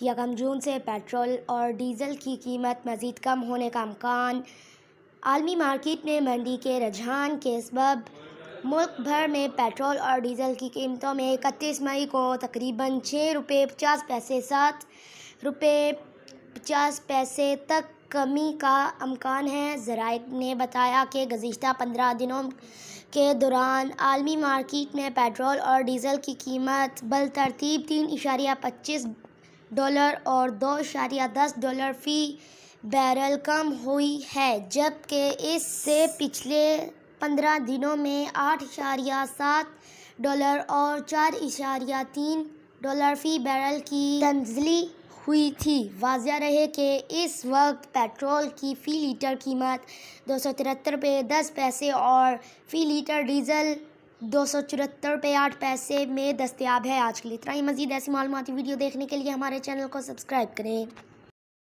یکم جون سے پیٹرول اور ڈیزل کی قیمت مزید کم ہونے کا امکان۔ عالمی مارکیٹ میں منڈی کے رجحان کے سبب ملک بھر میں پیٹرول اور ڈیزل کی قیمتوں میں 31 مئی کو تقریباً 6 روپے 50 پیسے 7 روپے 50 پیسے تک کمی کا امکان ہے۔ ذرائع نے بتایا کہ گزشتہ 15 دنوں کے دوران عالمی مارکیٹ میں پیٹرول اور ڈیزل کی قیمت بالترتیب $3.25 اور $2.10 فی بیرل کم ہوئی ہے، جبکہ اس سے پچھلے 15 دنوں میں $8.7 اور $4.3 فی بیرل کی نزولی ہوئی تھی۔ واضح رہے کہ اس وقت پیٹرول کی فی لیٹر قیمت $273.10 اور فی لیٹر ڈیزل $274.08 میں دستیاب ہے۔ آج کے لیے اتنا ہی۔ مزید ایسی معلوماتی ویڈیو دیکھنے کے لیے ہمارے چینل کو سبسکرائب کریں۔